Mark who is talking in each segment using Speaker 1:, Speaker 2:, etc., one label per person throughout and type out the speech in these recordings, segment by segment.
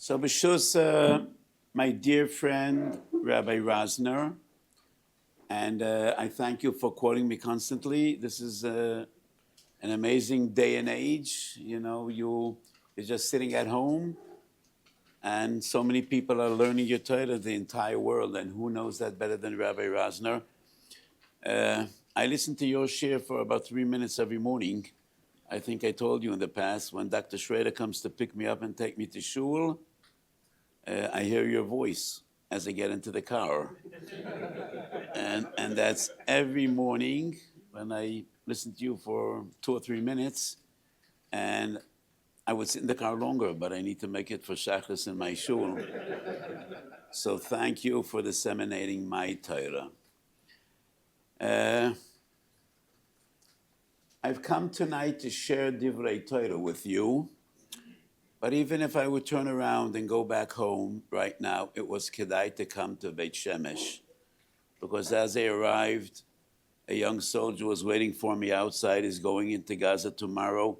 Speaker 1: So B'shus, my dear friend, Rabbi Rosner, and I thank you for quoting me constantly. This is an amazing day and age. You know, you're just sitting at home, and so many people are learning your Torah, the entire world, and who knows that better than Rabbi Rosner? I listen to your share for about 3 minutes every morning. I think I told you in the past, when Dr. Schrader comes to pick me up and take me to shul, I hear your voice as I get into the car. and that's every morning when I listen to you for 2 or 3 minutes. And I would sit in the car longer, but I need to make it for Shachris in my shul. So thank you for disseminating my Torah. I've come tonight to share Divrei Torah with you. But even if I would turn around and go back home right now, it was kedai to come to Beit Shemesh. Because as I arrived, a young soldier was waiting for me outside. He's going into Gaza tomorrow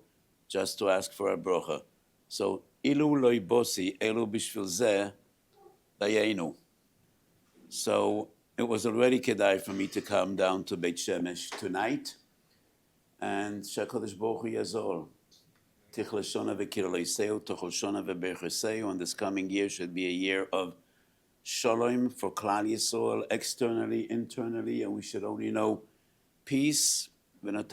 Speaker 1: just to ask for a brocha. So, ilu loy bosi, elu bishvil zeh, dayenu. So, it was already kedai for me to come down to Beit Shemesh tonight. And Shakadosh Baruch Hu Yazor. And this coming year should be a year of shalom for Klal Yisrael, externally, internally, and we should only know peace. So let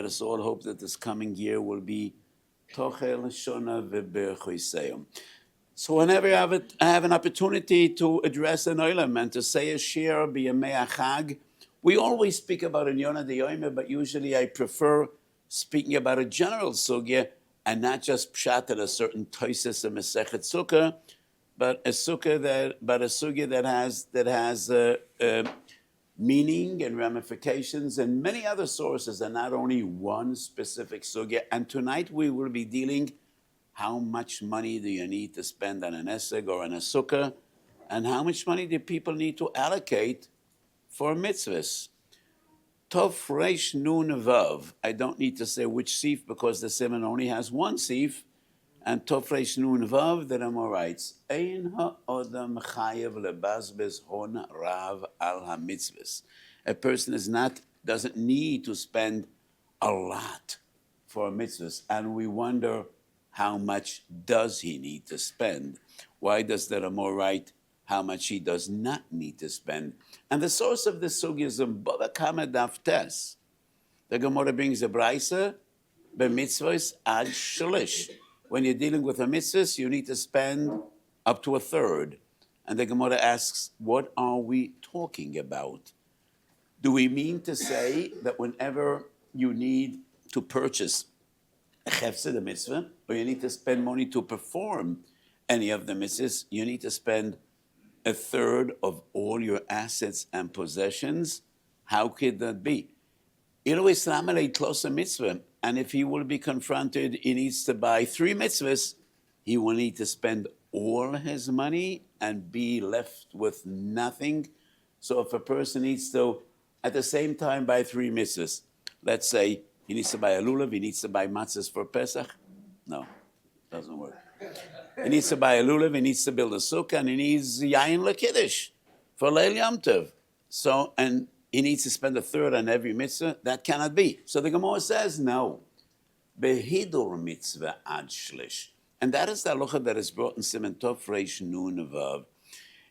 Speaker 1: us all hope that this coming year will be tochel shona v'berchoseim. So whenever I have an opportunity to address an olam and to say a shir b'yamei hachag, we always speak about an Yonah de Yoime, but usually I prefer speaking about a general sugya and not just pshat at a certain toises or mesechet sukkah, but a sugya that has meaning and ramifications and many other sources, and not only one specific sugya. And tonight we will be dealing how much money do you need to spend on an eseg or on a sukkah, and how much money do people need to allocate for mitzvahs. Tov Reish Nun Vav. I don't need to say which sif because the simon only has one sif. And Tov Reish Nun Vav, the Rama writes, Ein ha'odam chayev lebazbez hon rav al hamitzvahs. A person doesn't need to spend a lot for mitzvahs. And we wonder, how much does he need to spend? Why does the Rama write how much he does not need to spend? And the source of this sugya is in Bava Kama Daf Tes. The Gemara brings a brisa, mitzvos ad shlish. When you're dealing with a mitzvah, you need to spend up to a third. And the Gemara asks, what are we talking about? Do we mean to say that whenever you need to purchase a chefzeh, the mitzvah, or you need to spend money to perform any of the mitzvahs, you need to spend a third of all your assets and possessions? How could that be? Mitzvah, and if he will be confronted, he needs to buy 3 mitzvahs, he will need to spend all his money and be left with nothing. So if a person needs to, at the same time, buy 3 mitzvahs, let's say he needs to buy a lulav, he needs to buy matzahs for Pesach. No, doesn't work. He needs to buy a lulav, he needs to build a sukkah, and he needs yain lekiddush for Leil Yom Tov. So, and he needs to spend a third on every mitzvah. That cannot be. So the Gemara says, no. Behidur mitzvah ad shlish. And that is the halacha that is brought in Siman Tov Reish Nun Vav.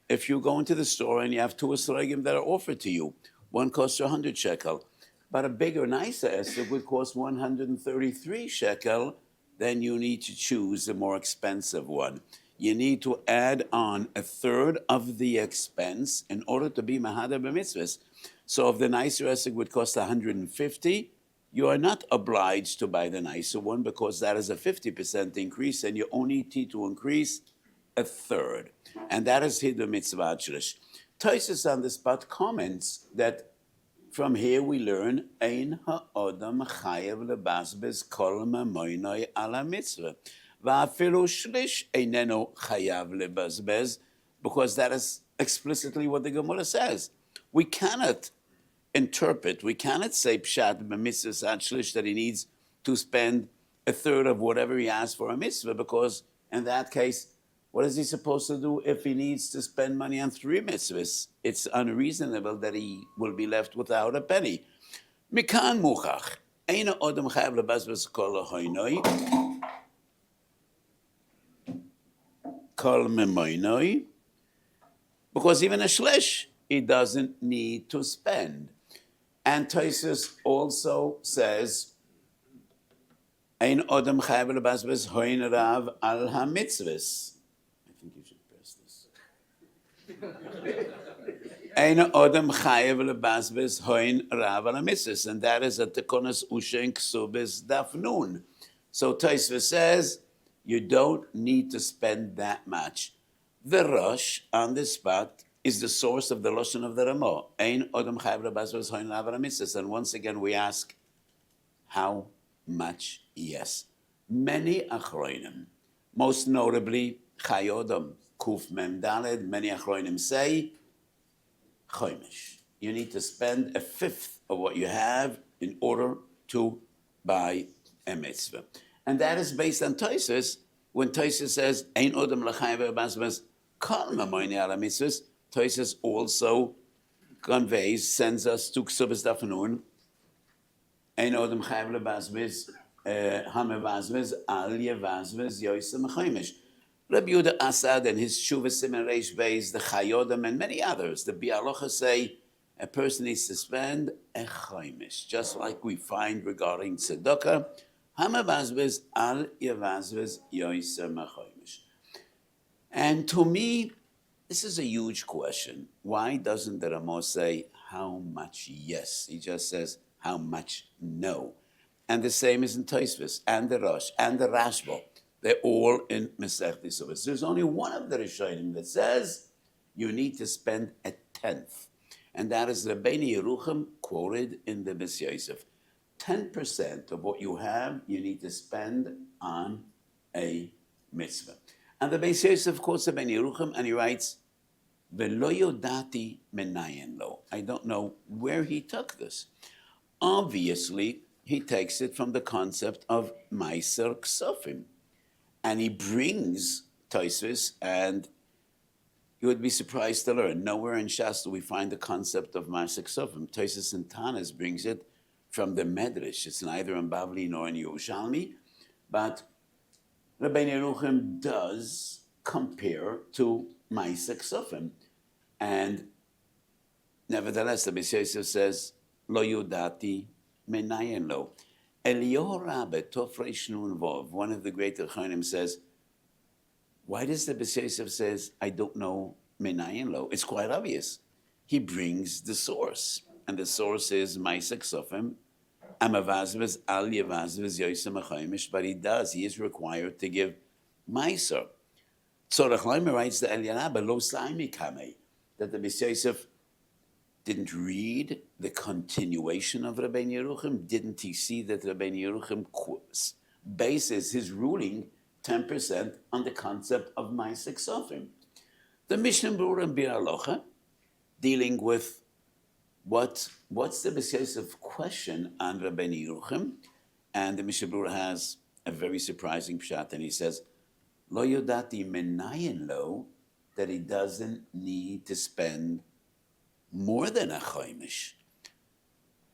Speaker 1: If you go into the store and you have 2 esrogim that are offered to you, one costs 100 shekel, but a bigger, nicer esrog would cost 133 shekel, then you need to choose the more expensive one. You need to add on a third of the expense in order to be mahadar b'mitzvahs. So if the nicer esrog would cost 150, you are not obliged to buy the nicer one because that is a 50% increase, and you only need to increase a third. And that is hidur mitzvah shlish. Tosfos on the spot comments that from here we learn ein ha'odam chayev lebazbez kol mamoinoi ala mitzvah va'afilu shlish einenu chayav lebazbez, because that is explicitly what the Gemara says. We cannot interpret, we cannot say pshat b'mitzvah ad shlish that he needs to spend a third of whatever he asked for a mitzvah, because in that case, what is he supposed to do if he needs to spend money on 3 mitzvahs? It's unreasonable that he will be left without a penny. Mikan muchach. Eina odem chayav lebazbaz kol hoinoi. Kol memoinoi. Because even a shlish, he doesn't need to spend. And Tosfos also says, Ein odem chayav lebazbaz hoin rav al ha-mitzvahs. I think you should press this. Ein odem chayav lebazbaz hoin rav al ha-mitzvahs. And that is a tekonas ushen ksubis daf nun. So Tosfos says, you don't need to spend that much. The Rosh, on the spot, is the source of the Lashon of the Ramah. Ein odem chayav lebazbaz hoin rav al ha-mitzvahs. And once again we ask, how much? Yes. Many achronim, most notably Chayodam, Kuf Mem Daled, many achronim say, chomish. You need to spend 1/5 of what you have in order to buy a mitzvah. And that is based on Tosfos. When Tosfos says, Ein odem l'chayav lebazbaz kol mamoini ala mitzvahs, Tosfos also conveys, sends us to Ksubas Daf Nun, Ein odem chayav lebazbaz hamevazvez al yevazvez yoisem chomish. Rabbi Yehuda Asad and his Shuvah Siman Reish Beis, the Chayodam and many others, the Bialocha say a person needs to spend a chomish, just like we find regarding tzedakah, hamevazvez al yevazvez yoisem chomish. And to me, this is a huge question. Why doesn't the Ramah say how much yes? He just says how much no. And the same is in Tosfos, and the Rosh, and the Rashba. They're all in Masechta Sukkos. There's only one of the Rishonim that says you need to spend 1/10. And that is Rabbeinu Yerucham quoted in the Bes Yosef. 10% of what you have, you need to spend on a mitzvah. And the Bes Yosef quotes Rabbeinu Yerucham, and he writes, V'lo yodati menayen lo. I don't know where he took this. Obviously, he takes it from the concept of Meiser Ksofim. And he brings Tosfos, and you would be surprised to learn, nowhere in Shas do we find the concept of Meiser Ksofim. Tosfos and Tanis brings it from the Medrash. It's neither in Bavli nor in Yerushalmi, but Rabbeinu Yerucham does compare to Meiser Ksofim. And nevertheless, the Bes Yosef says, Lo yudati menayen lo. Eliyahu Rabbe, Tofreish Nun Vov, one of the great Chanim, says, why does the Bes Yosef says, I don't know menayen lo? It's quite obvious. He brings the source, and the source is Meiser Ksofim, Amavazvez al Yevazvez Yoisem HaChomish, but he is required to give Meiser. So the Chaim writes the Eliyahu Rabbe, Lo Saimi Kamei, that the Bes Yosef didn't read the continuation of Rabbeinu Yerucham. Didn't he see that Rabbeinu Yerucham bases his ruling 10% on the concept of Meiser Ksofim? The Mishnah Berurah and Bir Halacha, dealing with what's the Bes Yosef question on Rabbeinu Yerucham, and the Mishnah Berurah has a very surprising pshat, and he says, Lo yodati menayen lo, that he doesn't need to spend more than a chomish.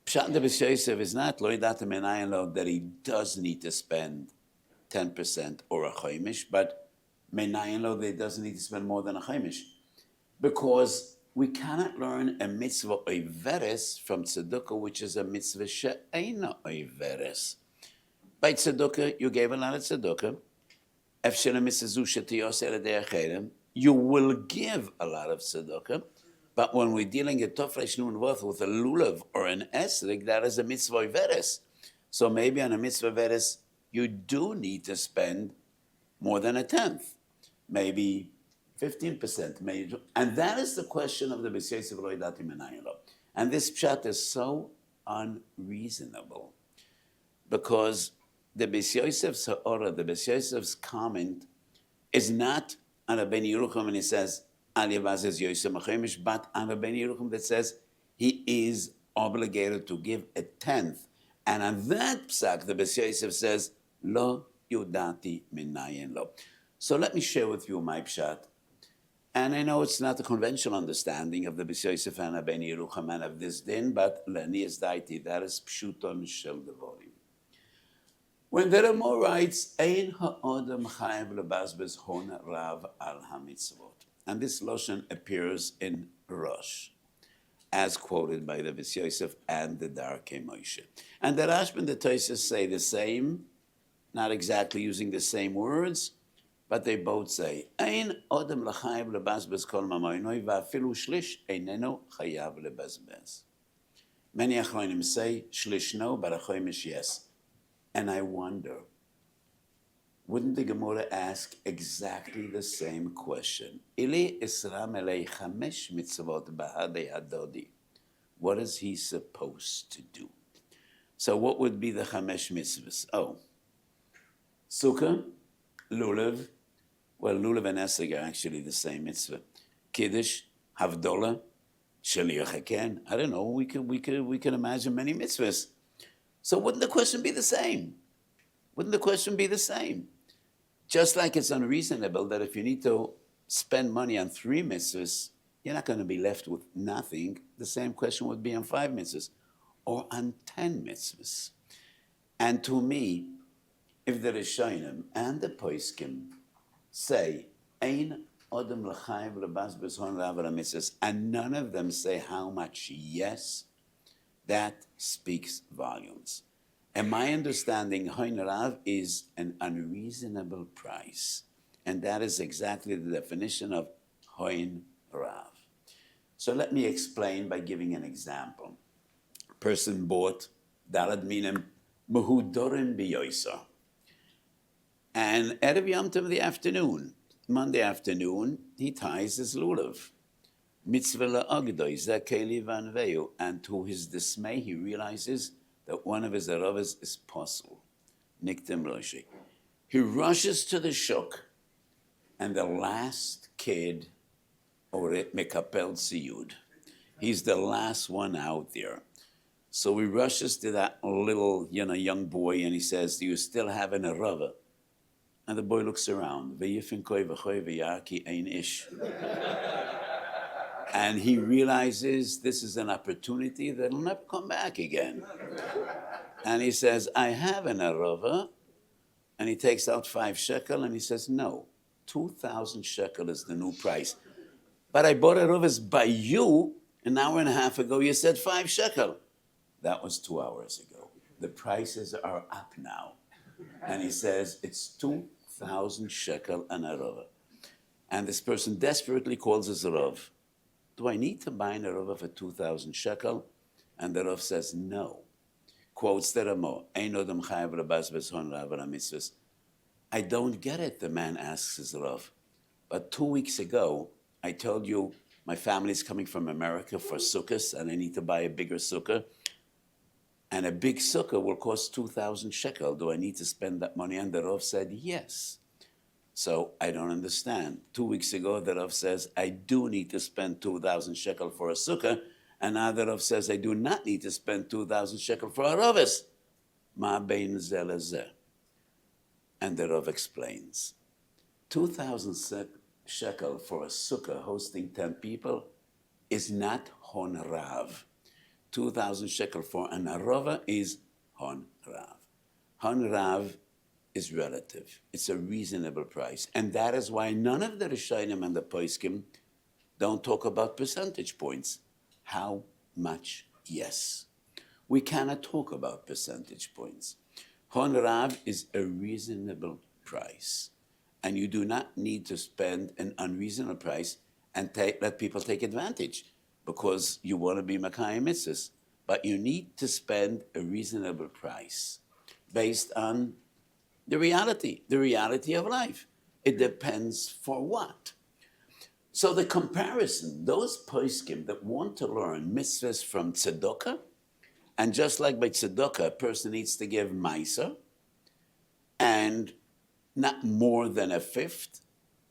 Speaker 1: Pshat the Bes Yosef is not lo yodati menayen lo, that he does need to spend 10% or a chomish, but menayen lo, that he doesn't need to spend more than a chomish. Because we cannot learn a mitzvah oiveres from tzedukah, which is a mitzvah she'eina oiveres. By tzedukah, you gave a lot of tzedukah. You will give a lot of tzedukah, but when we're dealing at Tofresh Nun Vav with a lulav or an esrig, that is a mitzvah veres. So maybe on a mitzvah veres, you do need to spend more than 1/10, maybe 15%, maybe, and that is the question of the Bes Yosef Lo Yodati Menayen Lo. And this pshat is so unreasonable, because the Bes Yosef's ha'ora, the Bes Yosef's comment, is not on Rabbeinu Yerucham when he says, Al Yevazez Yoisem HaChomish, but on Rabbeinu Yerucham that says he is obligated to give 1/10. And on that psak, the Bes Yosef says, Lo yudati minayin lo. So let me share with you my pshat. And I know it's not the conventional understanding of the B'si Yosef and Abeni Yerucham of this din, but Leni is daiti, that is pshuton shel devorim. When the Ramo writes, Ein ha'odem chayev lebazbez hon rav al hamitzvot, and this lashon appears in Rosh, as quoted by the B'si Yosef and the Darkei Moshe. And the Rashba and the Tosfos say the same, not exactly using the same words, but they both say, Ein odem l'chayev lebazbez kol mamoinoi va'afilu shlish eineno chayav lebazbez. Many achronim say shlish no, but achoimish yes. And I wonder, wouldn't the Gemara ask exactly the same question? Ili isram elei chamesh mitzvot b'hadei hadodi. What is he supposed to do? So what would be the chamesh mitzvahs? Oh, sukkah, lulav. Well, lulav and esrog are actually the same mitzvah. Kiddush, havdolah, shaliach haken. I don't know. We can imagine many mitzvahs. So wouldn't the question be the same? Wouldn't the question be the same? Just like it's unreasonable that if you need to spend money on 3 mitzvahs, you're not going to be left with nothing. The same question would be on 5 mitzvahs or on 10 mitzvahs. And to me, if the Rishonim and the Poskim say, Ein odem l'chayev lebazbez hon rav al mitzvahs, and none of them say how much yes, that speaks volumes. And my understanding, hon rav is an unreasonable price. And that is exactly the definition of hon rav. So let me explain by giving an example. A person bought dalad minim mehudorim biyoisa. And Erev Yom Tov the afternoon, Monday afternoon, he ties his lulav. Mitzvah la'agdoi, zakeli vanveu. And to his dismay, he realizes that one of his aravas is possible. Niktim Roshi. He rushes to the shuk, and the last kid, or mekapel siyud, he's the last one out there. So he rushes to that little, young boy, and he says, do you still have an arava? And the boy looks around. And he realizes this is an opportunity that'll never come back again. And he says, I have an arava. And he takes out 5 shekel and he says, no, 2,000 shekel is the new price. But I bought aravas by you an hour and a half ago. You said 5 shekel. That was 2 hours ago. The prices are up now. And he says, it's 2,000 shekel an arava. And this person desperately calls his rav. Do I need to buy an arava for 2,000 shekel? And the rav says, no. Quotes the Ramo, Ein odem chayev lebazbez hon rav al mitzvos. I don't get it, the man asks his rav. But 2 weeks ago, I told you my family's coming from America for Sukkos, and I need to buy a bigger sukkah. And a big sukkah will cost 2,000 shekel. Do I need to spend that money? And the Rav said, yes. So I don't understand. 2 weeks ago, the Rav says, I do need to spend 2,000 shekel for a sukkah. And now the Rav says, I do not need to spend 2,000 shekel for a Ravis. Ma bein zeh lezeh. And the Rav explains, 2,000 shekel for a sukkah hosting 10 people is not hon rav. 2,000 shekel for an arava is hon rav. Hon rav is relative. It's a reasonable price. And that is why none of the Rishonim and the Poskim don't talk about percentage points. How much? Yes. We cannot talk about percentage points. Hon rav is a reasonable price. And you do not need to spend an unreasonable price and let people take advantage because you want to be Makayim mitzvahs. But you need to spend a reasonable price based on the reality of life. It depends for what. So the comparison, those poskim that want to learn mitzvahs from tzedakah, and just like by tzedakah, a person needs to give ma'aser, and not more than a fifth,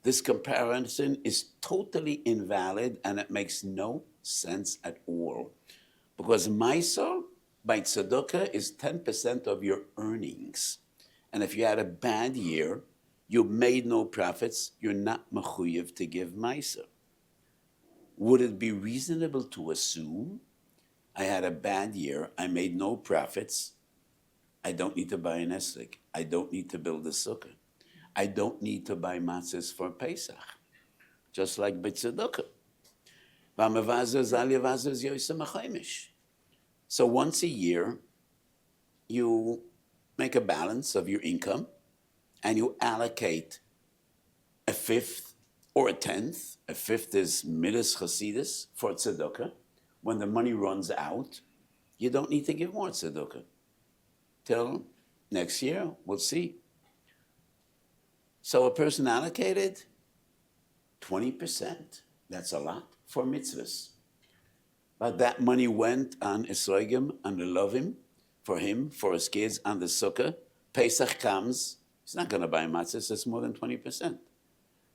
Speaker 1: this comparison is totally invalid and it makes no sense at all. Because ma'aser by tzedakah is 10% of your earnings. And if you had a bad year, you made no profits, you're not mechuyev to give meiser. Would it be reasonable to assume I had a bad year, I made no profits, I don't need to buy an esrog, I don't need to build a sukkah, I don't need to buy matzahs for Pesach, just like b'tzedakah. So once a year, you make a balance of your income and you allocate a fifth or a tenth. A fifth is midas chasidus for tzedakah. When the money runs out, you don't need to give more tzedakah. Till next year, we'll see. So a person allocated 20%. That's a lot for mitzvahs. But that money went on esrogim, on the lovim, for him, for his kids, on the sukkah. Pesach comes, he's not going to buy matzahs, it's more than 20%.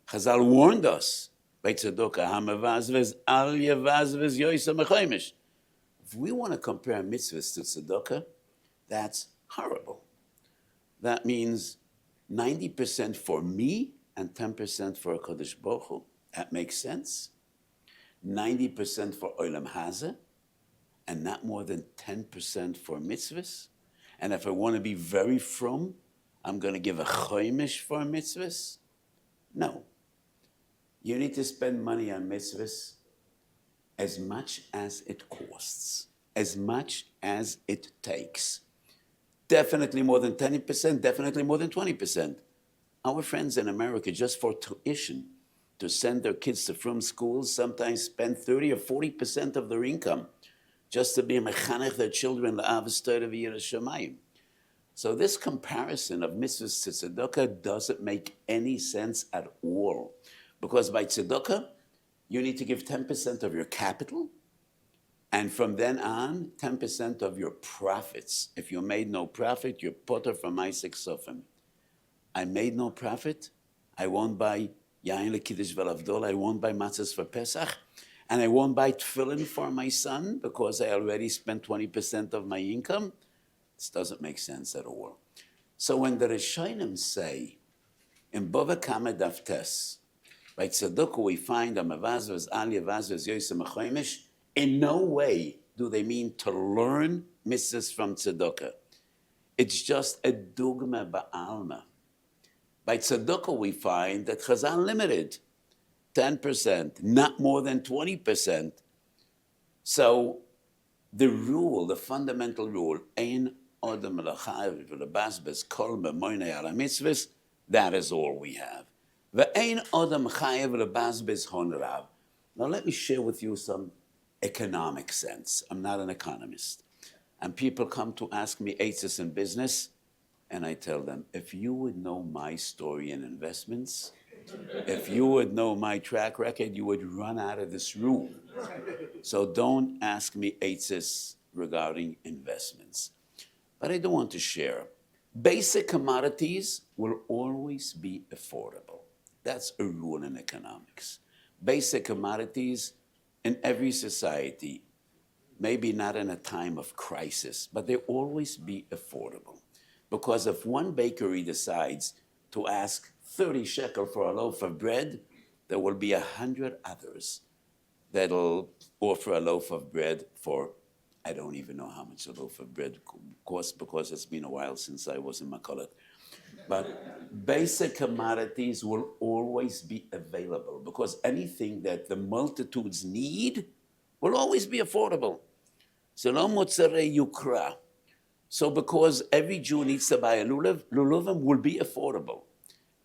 Speaker 1: Chazal warned us, if we want to compare mitzvahs to tzedakah, that's horrible. That means 90% for me and 10% for HaKadosh Baruch Hu. That makes sense. 90% for Olam Hazeh, and not more than 10% for mitzvahs. And if I want to be very frum, I'm going to give a choimish for mitzvahs? No. You need to spend money on mitzvahs as much as it costs, as much as it takes. Definitely more than 10%, definitely more than 20%. Our friends in America, just for tuition, to send their kids to frum schools, sometimes spend 30 or 40% of their income just to be a mechanech their children la'avas of Yerushalayim. So this comparison of mitzvahs to tzedakah doesn't make any sense at all. Because by tzedakah, you need to give 10% of your capital, and from then on, 10% of your profits. If you made no profit, you're potter from Isaac Sofim. I made no profit, I won't buy yain lekiddush ve'lavdol, I won't buy matzahs for Pesach, and I won't buy tefillin for my son because I already spent 20% of my income. This doesn't make sense at all. So when the Rishonim say, in Bava Kama Daf Tes, by tzedakah we find a mevazvaz al yevazvaz yoysa mechoimish, in no way do they mean to learn mitzvahs from tzedakah. It's just a dugma ba'alma. By tzedakah we find that Chazal limited 10%, not more than 20%. So the rule, the fundamental rule, ein odem l'chayev v'lebasbes kol b'moinei ala mitzvahs, that is all we have. Ve'ein odem chayev v'lebasbes hon rav. Now let me share with you some economic sense. I'm not an economist. And people come to ask me eitzes in business, and I tell them, if you would know my story in investments, if you would know my track record, you would run out of this room. So don't ask me eitzes regarding investments. But I do want to share. Basic commodities will always be affordable. That's a rule in economics. Basic commodities in every society, maybe not in a time of crisis, but they always be affordable. Because if one bakery decides to ask 30 shekel for a loaf of bread, there will be 100 others that'll offer a loaf of bread for, I don't even know how much a loaf of bread costs because it's been a while since I was in Makolet. But basic commodities will always be available because anything that the multitudes need will always be affordable. So lo motzarei yukra. So because every Jew needs to buy a lulav, lulavim will be affordable.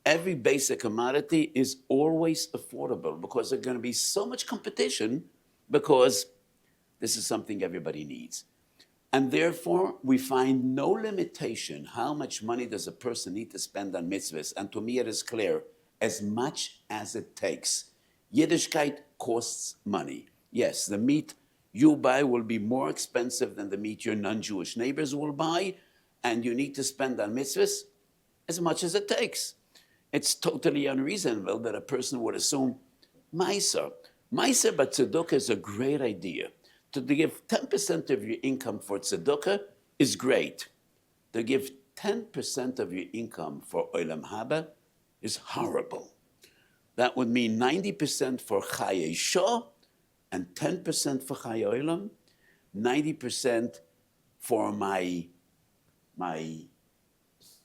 Speaker 1: Every basic commodity is always affordable because there's going to be so much competition because this is something everybody needs. And therefore, we find no limitation how much money does a person need to spend on mitzvahs. And to me it is clear, as much as it takes. Yiddishkeit costs money. Yes, the meat you buy will be more expensive than the meat your non-Jewish neighbors will buy, and you need to spend on mitzvahs as much as it takes. It's totally unreasonable that a person would assume Meiser. Meiser but tzedakah is a great idea. To give 10% of your income for tzedakah is great. To give 10% of your income for Olam Haba is horrible. That would mean 90% for Chaye Shah and 10% for Chaye Olam, 90% for my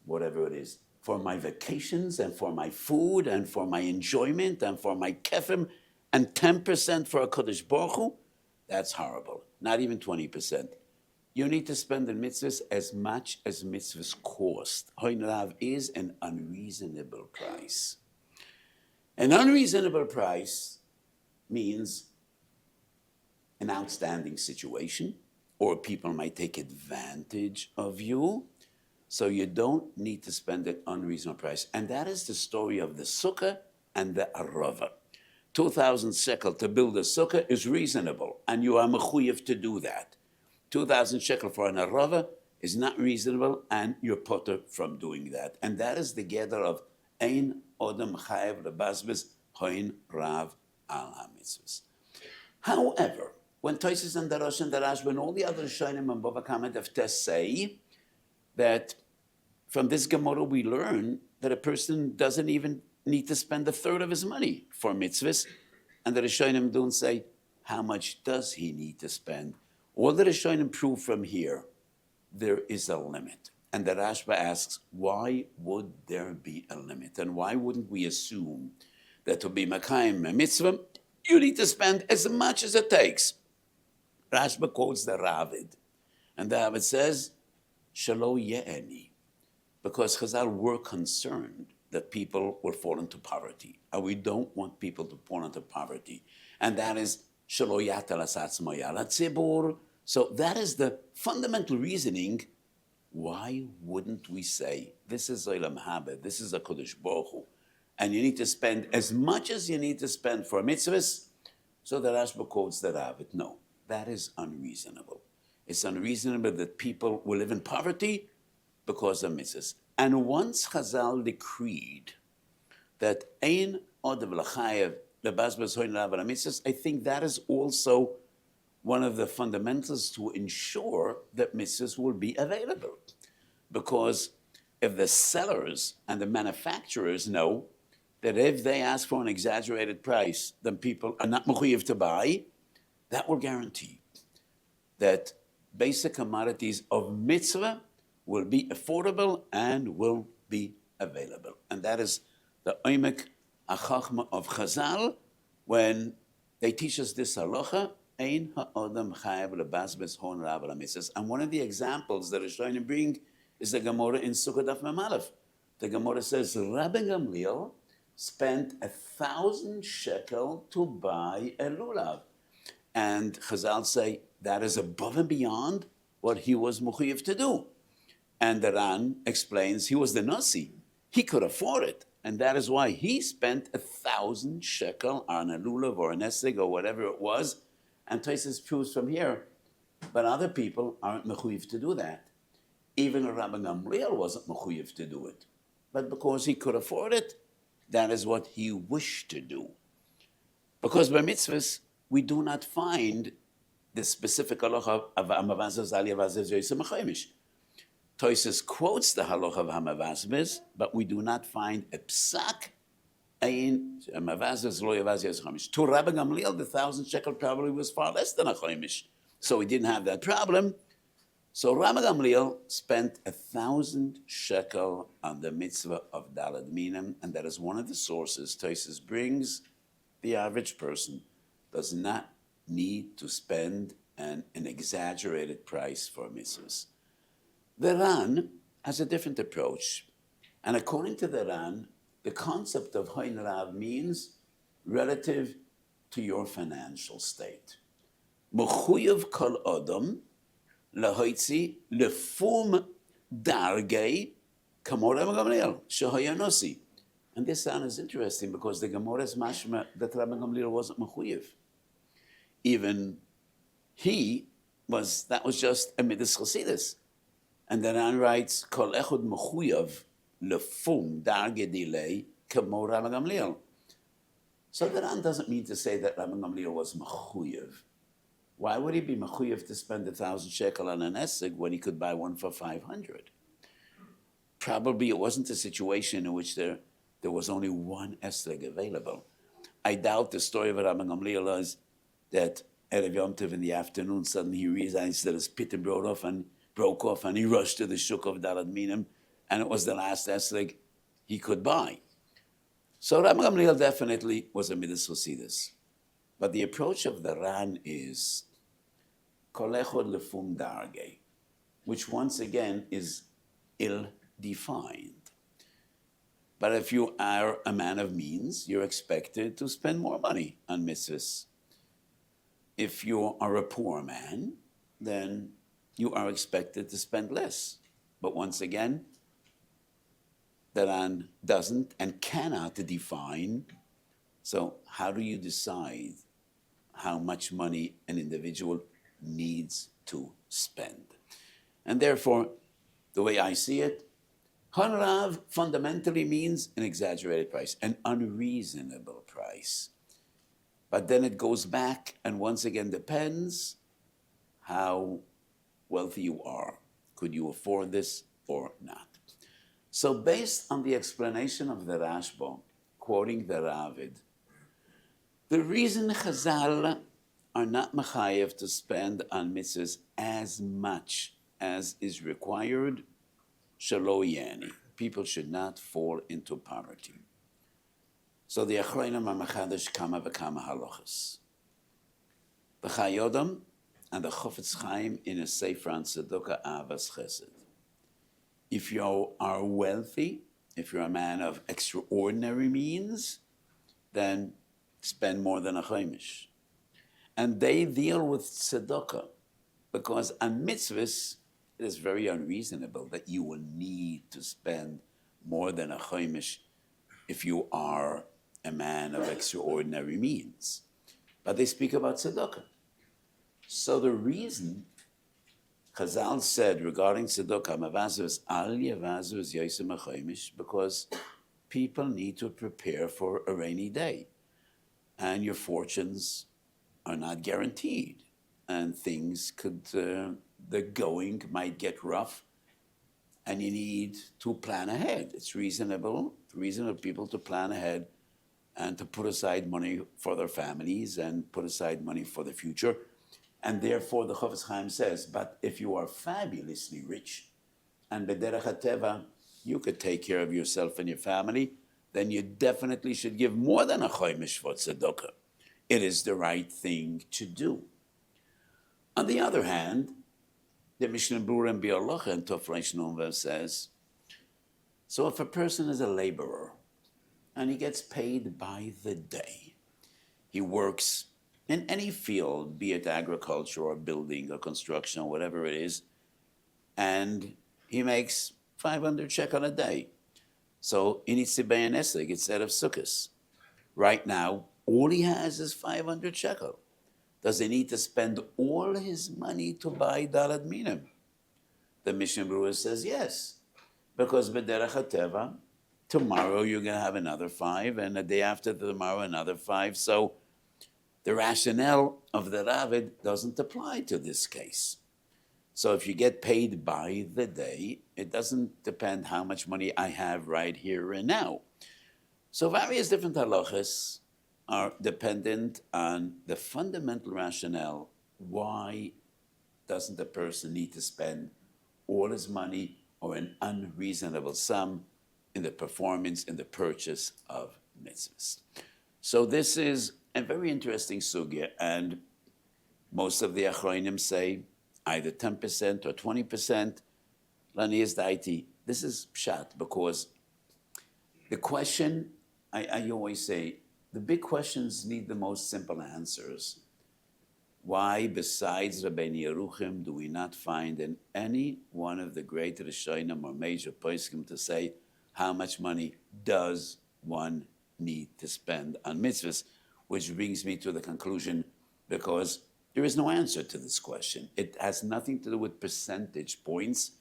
Speaker 1: whatever it is, for my vacations and for my food and for my enjoyment and for my kefim, and 10% for a Kodesh Baruch Hu, that's horrible. Not even 20%. You need to spend in mitzvahs as much as mitzvahs cost. Hoin Rav is an unreasonable price. An unreasonable price means an outstanding situation, or people might take advantage of you, so you don't need to spend an unreasonable price. And that is the story of the sukkah and the arava. 2,000 shekel to build a sukkah is reasonable, and you are mechuyev to do that. 2,000 shekel for an arava is not reasonable, and you're potter from doing that. And that is the gather of ein odem chayev lebazbez hoin rav al ha-mitzvos. However, when Tosis and Darash and Darash, when all the other Shonim and Bava Kama Deftes say that from this Gemara we learn that a person doesn't even need to spend a third of his money for mitzvahs, and the Rishonim don't say how much does he need to spend. All the Rishonim prove from here, there is a limit. And the Rashba asks, why would there be a limit? And why wouldn't we assume that to be Makayim a mitzvah, you need to spend as much as it takes? Rashba quotes the Ravid, and the Ravid says, Shalo ye'eni, because Chazal were concerned that people will fall into poverty, and we don't want people to fall into poverty. And that is Shalo yatal asatzmo yal hatzibur. So that is the fundamental reasoning. Why wouldn't we say, this is Olam Haba, this is a Kodesh Baruch Hu, and you need to spend as much as you need to spend for mitzvahs? So the Rashba quotes the Ravid. No, that is unreasonable. It's unreasonable that people will live in poverty because of mitzvahs. And once Chazal decreed that ein odev l'chayev lebazbaz hoin rav al mitzvahs, I think that is also one of the fundamentals to ensure that mitzvahs will be available. Because if the sellers and the manufacturers know that if they ask for an exaggerated price, then people are not mechuyev to buy, that will guarantee that basic commodities of mitzvah will be affordable and will be available. And that is the oimek achachma of Chazal when they teach us this halacha, ein ha'odam chayav lebazbez hon rav al mitzvahs. And one of the examples that Rishonim bring is the Gemara in Sukkot Daf Mem Aleph. The Gemara says, Rabbi Gamliel spent 1,000 shekel to buy a lulav. And Chazal say that is above and beyond what he was mechuyev to do. And the Ran explains he was the Nasi. He could afford it. And that is why he spent 1,000 shekel on a lulav or an esig or whatever it was. And Tosfos proves from here, but other people aren't mechuyev to do that. Even Rabbi Gamliel wasn't mechuyev to do it. But because he could afford it, that is what he wished to do. Because by mitzvahs, we do not find the specific halacha of Hamavazos Aliyah Vazos Yosem HaChaimish. Tosfos quotes the halacha of Hamavazos, but we do not find a psak ein Hamavazos Lo Yavaz Yosem HaChaimish. To Rabbi Gamliel, the 1,000 shekel probably was far less than a chaimish, so he didn't have that problem. So Rabbi Gamliel spent 1,000 shekel on the mitzvah of Dalad Minim, and that is one of the sources Tosfos brings. The average person does not need to spend an exaggerated price for mitzvahs. The Ran has a different approach, and according to the Ran, the concept of Hoin Rav means relative to your financial state. Mechuyev kol odom lahoitzi lefum dargei kamo Rabbi Gamliel shehaya nosi. And this Ran is interesting because the Gemara is mashma that Rabbi Gamliel wasn't mechuyev. Even that was just a midas chasidus. And the Ran writes, Kol echod mechuyev lefum darge delay kamo Rabbi Gamliel. So the Ran doesn't mean to say that Rabbi Gamliel was mechuyev. Why would he be mechuyev to spend 1,000 shekel on an esig when he could buy one for 500? probably it wasn't a situation in which there was only one esrog available. I doubt the story of Rabbi Gamliel is that Erev Yom Tov in the afternoon, suddenly he realized that his pita broke off, and he rushed to the shuk of Dalad Minim, and it was the last esrog he could buy. So Rabbi Gamliel definitely was a Midas Chosidus. But the approach of the Ran is Kol echad lefum darge, which once again is ill-defined. But if you are a man of means, you're expected to spend more money on mitzvahs. If you are a poor man, then you are expected to spend less. But once again, the Ran doesn't and cannot define. So how do you decide how much money an individual needs to spend? And therefore, the way I see it, Hanrav fundamentally means an exaggerated price, an unreasonable price. But then it goes back and once again depends how wealthy you are. Could you afford this or not? So based on the explanation of the Rashba, quoting the Ravid, the reason Chazal are not mechayev to spend on mitzvahs as much as is required, shelo yani. People should not fall into poverty. So the Achronim are mechadash kama v'kama halachas. The Chayodam and the Chofetz Chaim in a Sefer on Tzedakah Avas Chesed. If you are wealthy, if you're a man of extraordinary means, then spend more than a chaimish. And they deal with tzedakah, because on mitzvahs, it is very unreasonable that you will need to spend more than a chaimish if you are a man of extraordinary means. But they speak about tzedakah. So the reason Chazal said regarding tzedakah, mavazos al yavazos yosem chaimish, because people need to prepare for a rainy day, and your fortunes are not guaranteed, and things could, the going might get rough, and you need to plan ahead. It's reasonable people to plan ahead and to put aside money for their families and put aside money for the future. And therefore, the Chofetz Chaim says, but if you are fabulously rich, and b'derech hateva, you could take care of yourself and your family, then you definitely should give more than a chaimish for tzedakah. It is the right thing to do. On the other hand, the Mishnah Berurah and Bialocha and Tov Reish Nun Vav says, so if a person is a laborer and he gets paid by the day, he works in any field, be it agriculture or building or construction or whatever it is, and he makes 500 shekel a day. So he needs to buy an esrog instead of Sukkos. Right now, all he has is 500 shekel. Does he need to spend all his money to buy dalad minim? The Mishnah Berurah says yes, because b'derech hateva, tomorrow you're going to have another 5, and the day after tomorrow another 5. So the rationale of the Ravid doesn't apply to this case. So if you get paid by the day, it doesn't depend how much money I have right here and now. So various different halachas are dependent on the fundamental rationale. Why doesn't the person need to spend all his money or an unreasonable sum in the performance, in the purchase of mitzvahs? So this is a very interesting sugya, and most of the achronim say either 10% or 20%. Laniyas daiti. This is pshat, because the question, I always say, the big questions need the most simple answers. Why, besides Rabbeinu Yeruchim, do we not find in any one of the great Rishonim or major poskim to say how much money does one need to spend on mitzvahs? Which brings me to the conclusion, because there is no answer to this question. It has nothing to do with percentage points,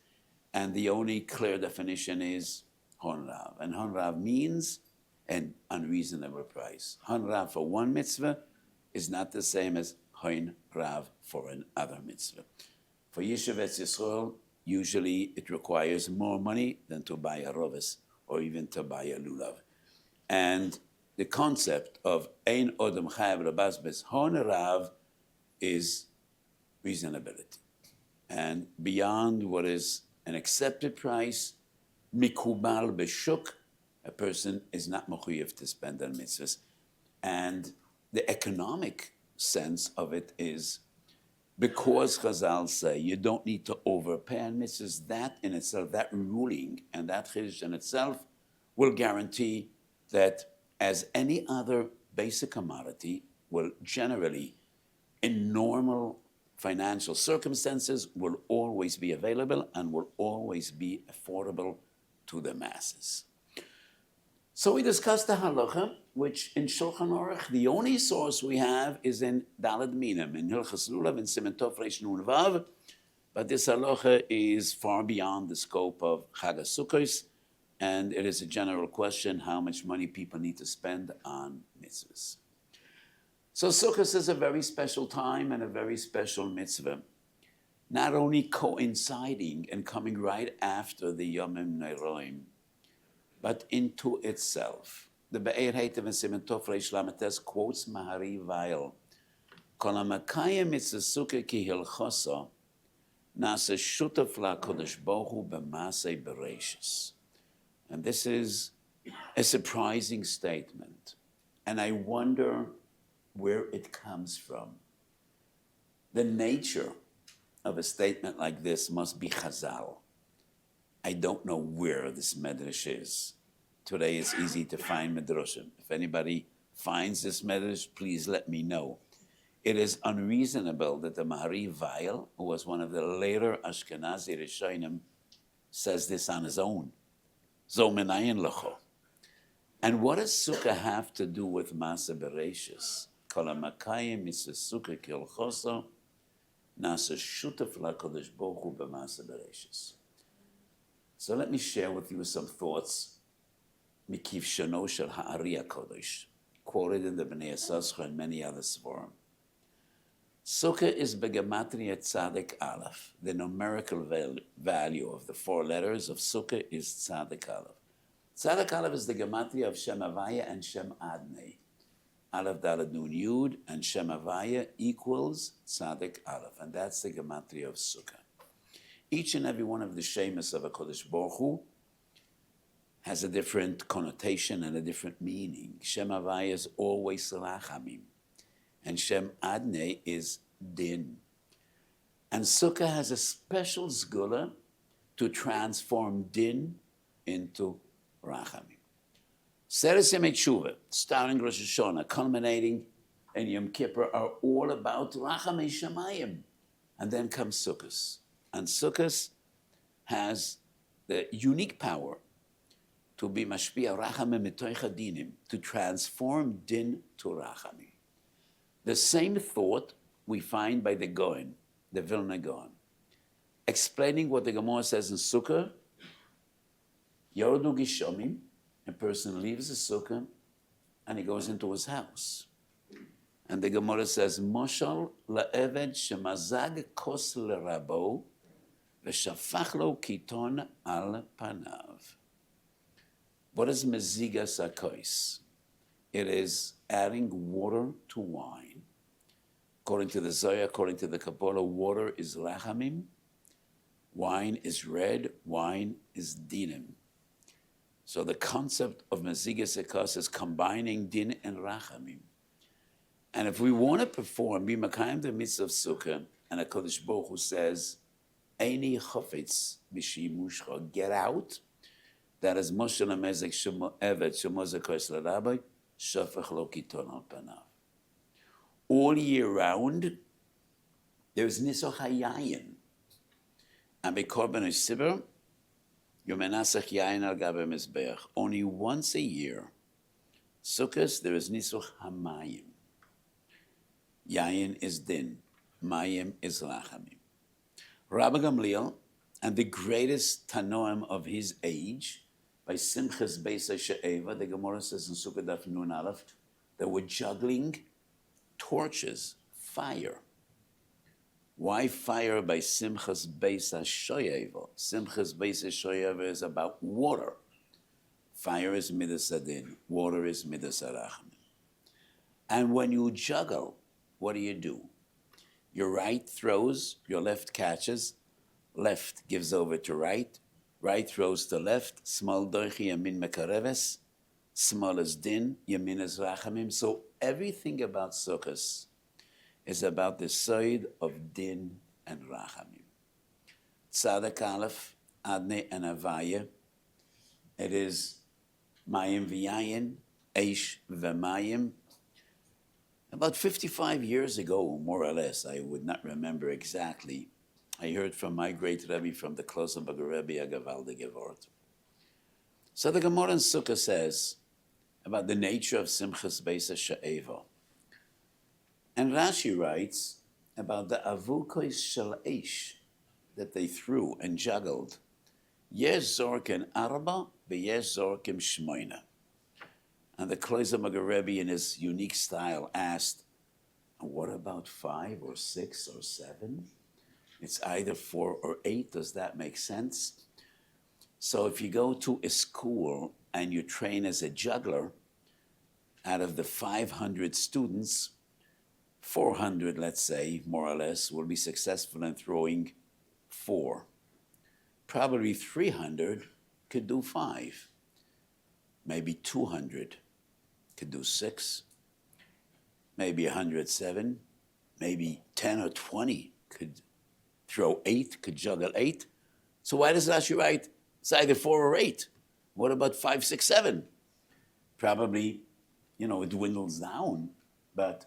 Speaker 1: and the only clear definition is honrav. And honrav means an unreasonable price. Honrav for one mitzvah is not the same as honrav for another mitzvah. For Yeshiv Etz Yisrael, usually it requires more money than to buy a rovis or even to buy a lulav. And the concept of ein odom chayav lebazbez hon rav is reasonability. And beyond what is an accepted price, mikubal b'shuk, a person is not mechuyev to spend on mitzvahs. And the economic sense of it is because Chazal say you don't need to overpay on mitzvahs, that in itself, that ruling and that chiddush in itself will guarantee that as any other basic commodity will generally, in normal financial circumstances, will always be available and will always be affordable to the masses. So we discussed the halacha, which in Shulchan Aruch, the only source we have is in Daled Minim, in Hilchas Lulav, in Siman Tov Reish Nun Vav, but this halacha is far beyond the scope of Chag Sukkos, and it is a general question how much money people need to spend on mitzvahs. So Sukkos is a very special time and a very special mitzvah, not only coinciding and coming right after the Yomim Neiroim, but into itself. The Be'er Heitev and Siman Tov Reish Lametes quotes Mahari Weil, Kol HaMakayim mitzvah sukkah ki hilchosa, nasa shutaf la'kodesh Baruch Hu b'masei bereishis. And this is a surprising statement. And I wonder where it comes from. The nature of a statement like this must be Chazal. I don't know where this medrash is. Today it's easy to find medrashim. If anybody finds this medrash, please let me know. It is unreasonable that the Mahari Weil, who was one of the later Ashkenazi Rishonim, says this on his own. Zo menayin lecho. And what does sukkah have to do with Masa Bereshis? Kol HaMakayim mitzvah sukkah kilchoso, nasa shutaf la'kodesh Baruch Hu b'Masa Bereshis. So let me share with you some thoughts, Mikiv Shano Shel Ha'ari HaKodesh, quoted in the Bnei Yissaschar and many other Sforim. Sukkah is Begematria Tzadik Aleph. The numerical value of the four letters of Sukkah is Tzadik Aleph. Tzadik Aleph is the Gematria of Shem Havaya and Shem Adnei. Aleph Daled Nun Yud and Shem Havaya equals Tzadik Aleph, and that's the Gematria of Sukkah. Each and every one of the shemus of HaKadosh Baruch Hu has a different connotation and a different meaning. Shem Havaya is always Rachamim, and Shem Adnei is Din. And Sukkah has a special zgula to transform Din into Rachamim. Seres Yemei Tshuva, starting Rosh Hashanah, culminating in Yom Kippur, are all about Rachamei Shamayim. And then comes Sukkos. And Sukkos has the unique power to be mashpia rachamim mitoich dinim, to transform din to rachamim. The same thought we find by the Gaon, the Vilna Gaon, explaining what the Gemara says in Sukkah. Yordu Gishomim, a person leaves the Sukkah and he goes into his house. And the Gemara says, Moshal la'eved shemazag kos l'rabo v'shafach lo kiton al panav. What is meziga sakois? It is adding water to wine. According to the Zohar, according to the Kabbalah, water is rachamim, wine is red, wine is dinim. So the concept of meziga sakois is combining din and rachamim. And if we want to perform, be makayim the mitzvah of sukkah, and HaKadosh Baruch Hu says, Eini chofetz b'shimushcha, get out. That is Moshe Lamezek Shemo Evet Shemo Zekois LaRabbi Shafach Lo Kiton Al Panav. All year round, there is Nisoch HaYayin. And Bekorban HaSibur, Yomenasach Yayin Al Gabe Mizbeach. Only once a year, Sukkos, there is Nisoch HaMayim. Yayin is Din, Mayim is Rachamim. Rabbi Gamliel, and the greatest Tanoim of his age, by Simchas Beis She'eva, the Gemara says in Sukkah Daf Nun Aleph, they were juggling torches, fire. Why fire by Simchas Beis HaShoyevo? Simchas Beis HaShoyevo is about water. Fire is Midas Adin, water is Midas Arachim. And when you juggle, what do? Your right throws, your left catches, left gives over to right, right throws to left, small doichi yamin mekareves, small is din, yamin is rachamim. So everything about Sukkos is about the side of din and rachamim. Tzadik Aleph, Adne and Avaya. It is mayim v'yayin, eish v'mayim. About 55 years ago, more or less, I would not remember exactly, I heard from my great Rebbe from the Klosenberger Rebbe, a gewaldige Wort. So the Gemara in Sukkah says about the nature of Simchas Beis HaShoyevo. And Rashi writes about the avukos shel eish that they threw and juggled. Yesh zorken arba, v'yesh zorken shmoina. And the Klosenberger Rebbe, in his unique style, asked, what about 5 or 6 or 7? It's either 4 or 8. Does that make sense? So if you go to a school and you train as a juggler, out of the 500 students, 400, let's say, more or less, will be successful in throwing 4. Probably 300 could do 5. Maybe 200 could do 6. Maybe 107. Maybe 10 or 20 could throw 8, could juggle 8. So why does Rashi write it's either 4 or 8? What about 5, 6, 7? Probably, it dwindles down. But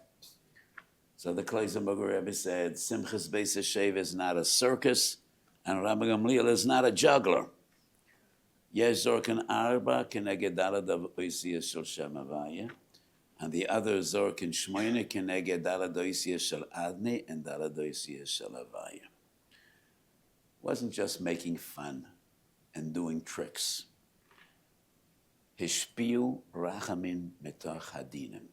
Speaker 1: so the Klosenberger Rebbe said, Simchas Beis HaShoyevo is not a circus, and Rabbi Gamliel is not a juggler. Yesh zorken arba keneged dalad oisiyah shel shem havaya, and the other zorken shmoyne keneged dalad oisiyah shel adne and dalad oisiyah shel havaya. Wasn't just making fun and doing tricks. Hishpiu rachamim metoch hadinim.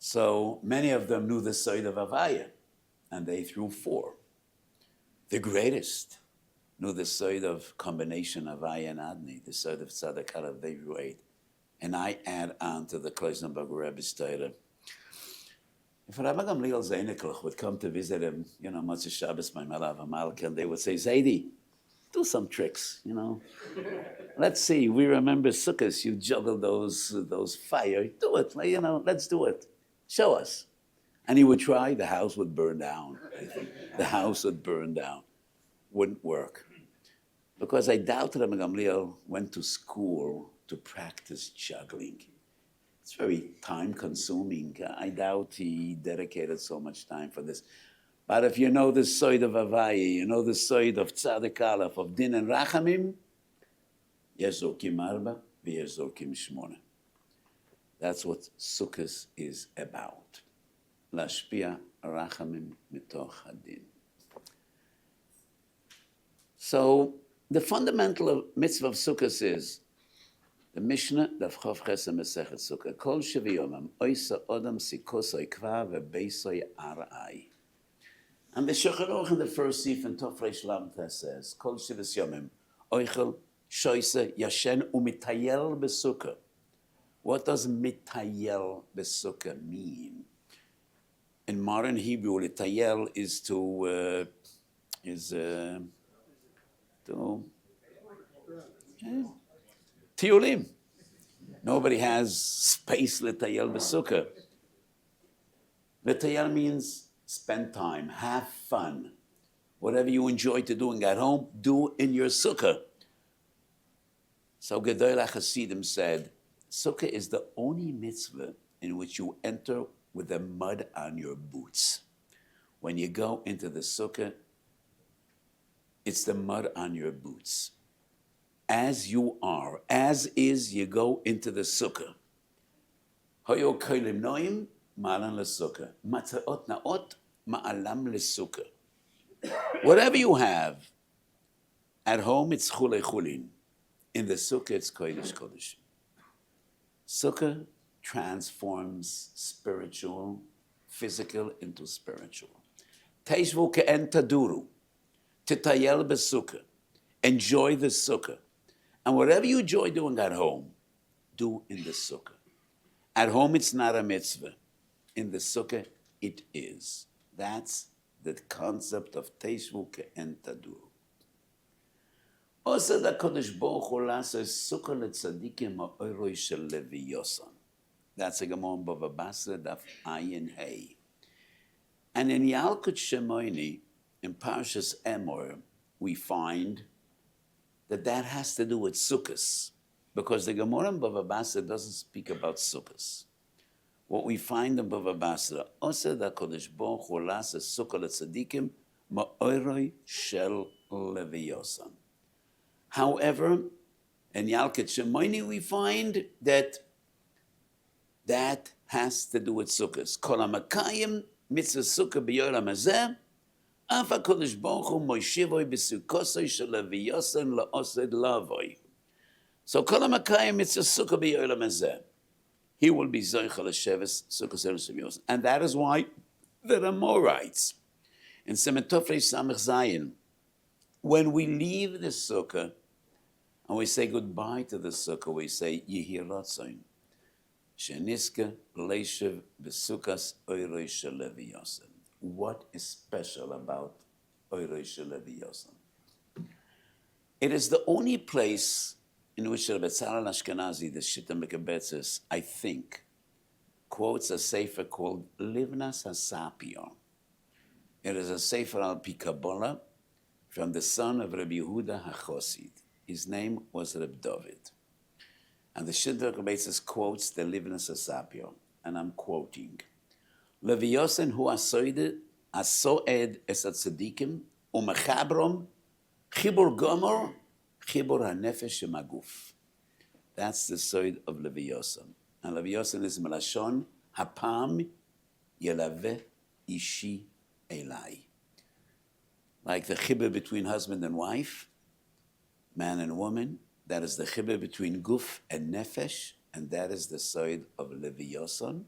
Speaker 1: So many of them knew the side of havaya, and they threw 4. The greatest knew the side of combination of Havaya and Adni, the side of Tzadik Aleph, they drew 8. And I add on to the Klosenberger Rebbe's Torah. If Rabbi Gamliel Zeineklich would come to visit him, Motzei Shabbos, my Malav Amalek, and they would say, Zaidi, do some tricks, Let's see, we remember Sukkos, you juggle those fire, do it, let's do it. Show us. And he would try, the house would burn down. The house would burn down. Wouldn't work. Because I doubt Rabbi Gamliel went to school to practice juggling. It's very time-consuming. I doubt he dedicated so much time for this. But if you know the side of Havaya, you know the side of Tzadik Aleph, of Din and Rachamim, yesh zorkim arba, v'yesh zorkim shmona. That's what Sukkos is about. Lashpia rachamim mitoch hadin. So the fundamental mitzvah of Sukkos is the Mishnah Daf Chof Chesed Mesechet Sukkah. Kol sheviyomam oisa odam sikosoi kva vebeisoi arai. And the Shulchan Aruch in the first sif in Tov Reish Lamed says, Kol sheviyomam oichel shoyse yashen umitayel besukkah. What does mitayel besukkah mean? In modern Hebrew, litayel is tiulim. Nobody has space litayel besukkah. Litayel means spend time, have fun. Whatever you enjoy to doing at home, do in your sukkah. So Gedolei Hasidim said, Sukkah is the only mitzvah in which you enter with the mud on your boots. When you go into the sukkah, it's the mud on your boots. As you are, as is, you go into the sukkah. Hoyo kolim noim ma'alan lesukkah. Matzaot naot ma'alam lesukkah. Whatever you have, at home it's chulei chulin. In the sukkah it's kodesh kodesh. Sukkah transforms spiritual, physical into spiritual. Teshvu ke'en taduru. Titayel besukkah. Enjoy the sukkah. And whatever you enjoy doing at home, do in the sukkah. At home, it's not a mitzvah. In the sukkah, it is. That's the concept of Teshvu ke'en taduru. Also, the Kodesh Baruch Hu says, Sukkah letzadikim ha'oroi shel leviyosan. That's a Gemara in Bava Basra, Daf Ayin Hey. And in Yalkut Shemoni, in Parshas Emor, we find that has to do with Sukkos, because the Gemara in Bava Basra doesn't speak about Sukkos. What we find in Bava Basra, also the Kodesh Baruch Hu says, Sukkah letzadikim ha'oroi shel leviyosan. However, in Yalkut Shemoni, we find that has to do with Sukkos. Kol hamakayim mitzvah sukkah b'yoram hazeh, af HaKadosh Baruch Hu moishivoi b'sukkosoi shel leviyosan la'osed lavoi. So kol hamakayim mitzvah sukkah b'yoram hazeh, he will be zoicha l'sheves sukkos leviyosan. And that is why the Rama writes in Siman Tofrei Samech Zayin, when we leave the sukkah and we say goodbye to the sukkah, we say Yehi Ratzon Sheniska Leishev B'Sukkos Oiroi Shel Leviyosan. What is special about Oiroi Shel Leviyosan? It is the only place in which Rabbi Tzalal Ashkenazi, the Shita Mekabetzes, I think, quotes a sefer called Livnas HaSapir. It is a sefer al pi Kabbalah from the son of Rabbi Yehuda HaChosid. His name was Reb David. And the Shidduch Beitzus quotes the Livnas HaSapir, and I'm quoting, Leviyosan hu asoed es hatzadikim umechabrom chibur gomor chibur hanefesh shemaguf. That's the soid of Leviyosan. And Leviyosan is melashon hapam yelaveh ishi elai. Like the chibur between husband and wife, man and woman, that is the chibur between guf and nefesh, and that is the soid of Leviyosan.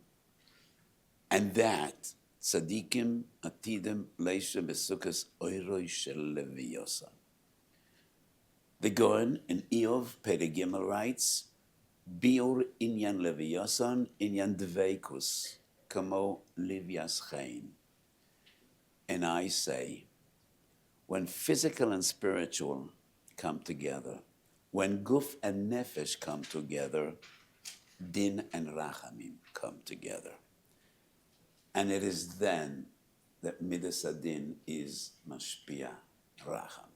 Speaker 1: And that, tzadikim atidim leisha besukkos oiroi shel Leviyosan. The Gaon in Eov Perek Gimel writes, Biur inyan Leviyosan inyan dveikus, kamo livyas chein. And I say, when physical and spiritual come together, when guf and nefesh come together, din and rachamim come together. And it is then that midas adin is mashpia rachamim.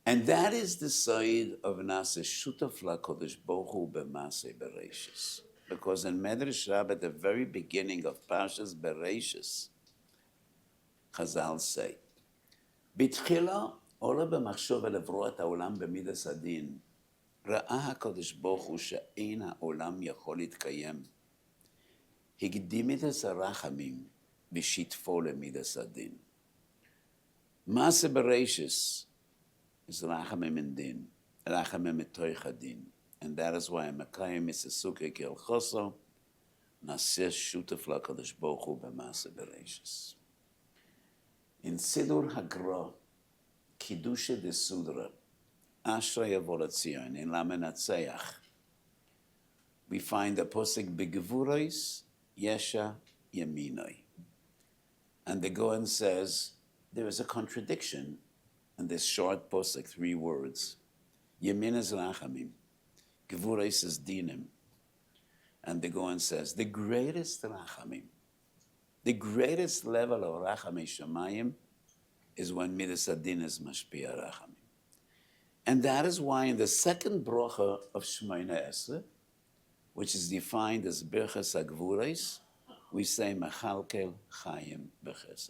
Speaker 1: And that is the side of Nase Shutaf LaKodesh Baruch Hu b'Masei Bereishis. Because in Medrash Rabbah, at the very beginning of Parshas Bereishis, Chazal say, B'tchila ola b'machshov elevro et ha'olam b'midas adin, ראה הקדוש ברוך הוא שאין העולם יכול להתקיים. הקדים את הרחמים ושיתפו למידס הדין. מעשה ברישס is rachamim and din, rachamim metoich hadin. And that is why Makayim is a sukkah ki al-choso, naseh shutaf l'akadosh baruch hu b'maaseh bereishis. In Sidur Hagra, Kiddusha de Sudra, Ashrei Avodat Zion, in Lamenatzeach, we find a posik begevuros yesha yaminoi. And the Gaon says there is a contradiction in this short posik, 3 words. Yamin is rachamim, gevuros is dinim. And the Gaon says the greatest rachamim, the greatest level of rachamim shamayim is when midas adin is mashpia rachamim. And that is why in the second bracha of Shmoyne Esrei, which is defined as birchas hagvuros, we say mechalkel chayim bechesed.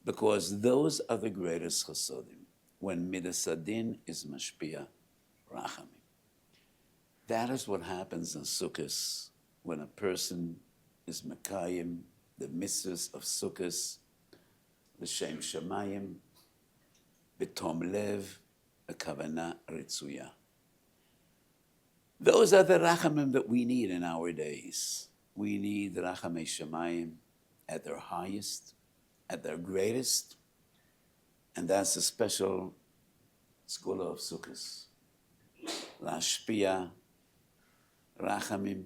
Speaker 1: Because those are the greatest chasodim, when midas adin is mashpia rachamim. That is what happens in Sukkos, when a person is mekayim, the mitzvos of Sukkos, l'shem shamayim, b'tom lev, b'kavana ritzuya. Those are the rachamim that we need in our days. We need rachamei shamayim, at their highest, at their greatest, and that's the special school of Sukkos. Lashpia rachamim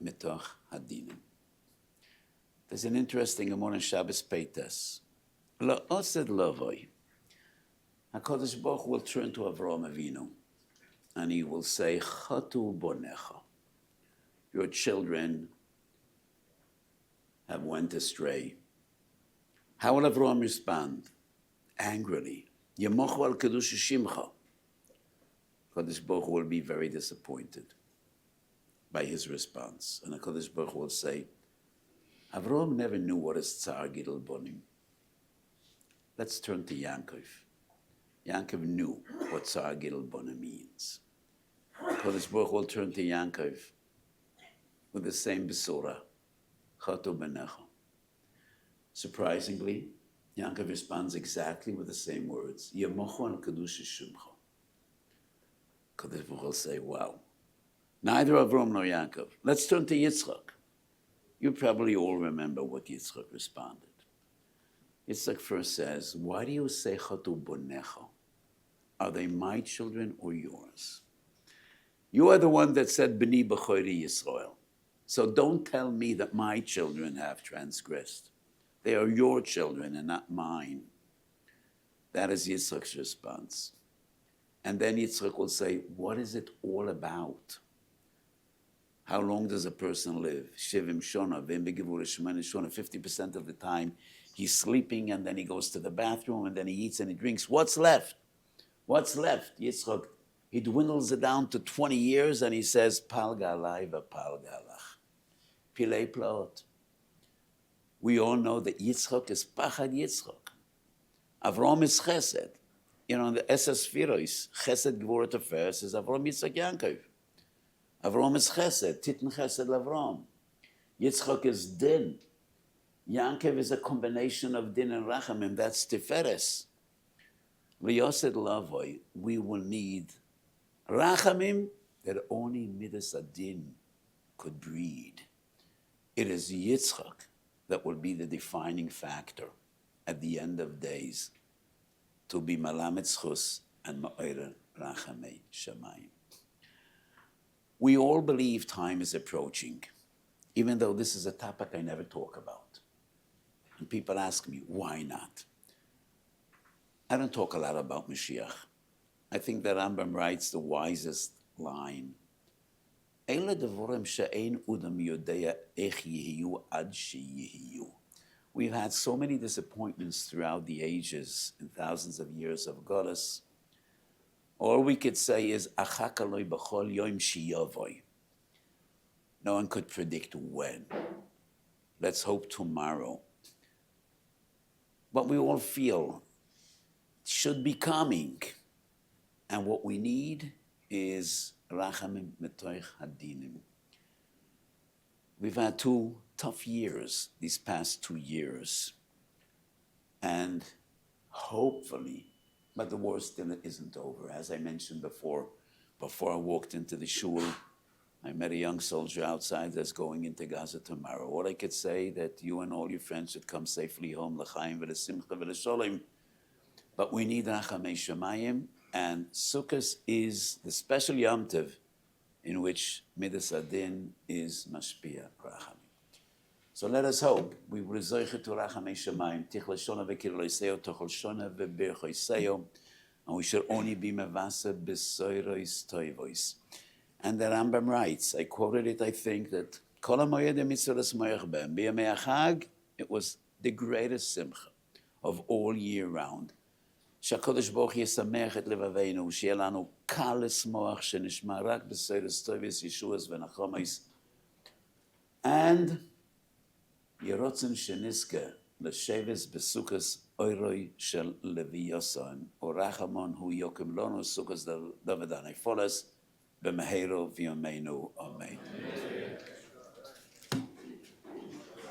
Speaker 1: mitoch hadinim. There's an interesting Amon Shabbos Peites. La'osed lovoi. HaKadosh Baruch Hu will turn to Avraham Avinu and he will say, Chatu bonecha. Your children have went astray. How will Avraham respond? Angrily. Yemochu al kedusha shimcha. HaKadosh Baruch Hu will be very disappointed by his response. And HaKadosh Baruch Hu will say, Avraham never knew what is Tsar Gidul Bonim. Let's turn to Yaakov. Yaakov knew what Tsar Gidul Bonim means. HaKadosh Baruch Hu will turn to Yaakov with the same besura, Chatu Benecha. Surprisingly, Yaakov responds exactly with the same words, Yemochu al kedusha shimcha. HaKadosh Baruch Hu will say, wow. Neither Avraham nor Yaakov. Let's turn to Yitzchak. You probably all remember what Yitzchak responded. Yitzchak first says, why do you say Chatu Bonecha? Are they my children or yours? You are the one that said, B'ni B'chori Yisrael. So don't tell me that my children have transgressed. They are your children and not mine. That is Yitzchak's response. And then Yitzchak will say, what is it all about? How long does a person live? Shivim Shona, Vim Begivur Shemana Shona. 50% of the time he's sleeping and then he goes to the bathroom and then he eats and he drinks. What's left? What's left? Yitzchak, he dwindles it down to 20 years and he says, Pal Galai v'Pal Galach. Pilei Plaot. We all know that Yitzchak is Pachad Yitzchak. Avram is Chesed. You know, in the Esas Firois, Chesed Gvura Teferes is Avram Yitzchak Yankov. Avram is Chesed, Titn Chesed Avram. Yitzchak is Din. Yankov is a combination of Din and Rachamim. That's Tiferes. V'yosed Lavoi, we will need Rachamim that only Midas Adin could breed. It is Yitzchak that will be the defining factor at the end of days to be Malamet Zchus and Ma'ir Rachamei Shamayim. We all believe time is approaching, even though this is a topic I never talk about. And people ask me, why not? I don't talk a lot about Mashiach. I think that Rambam writes the wisest line. We've had so many disappointments throughout the ages and thousands of years of Goddess. All we could say is, no one could predict when. Let's hope tomorrow. But we all feel it should be coming. And what we need is Rachamim Metoich Hadinim. We've had 2 tough years, these past 2 years. And hopefully, but the war still isn't over. As I mentioned before I walked into the shul, I met a young soldier outside that's going into Gaza tomorrow. All I could say that you and all your friends should come safely home, l'chaim v'lesimcha v'lesholem. But we need Rachamei Shamayim, and Sukkos is the special Yom Tov in which Midas Adin is Mashpia Rachamim. So let us hope we will zoiche to Rachamei Shamayim, tichle shona v'kirloiseo, tochel shona v'berchoiseo, and we should only be mevasa b'soirois toivois. And the Rambam writes, I quoted it, I think, that Kol HaMoyed HaMitzvos Moyach B'hem, B'yamei HaChag, it was the greatest simcha of all year round. שהקדוש ברוך הוא ישמח את לבבינו, שיהיה לנו קל לשמוח, שנשמע רק בסיירס טויבס, ישועס ונחומייס. And ירוצן שנזכה לשבס בסוכס אוירוי של לוי יוסן, ורחמון הוא יוקם לנו סוכס דוד הנפולס, במהרו ויומנו אמן.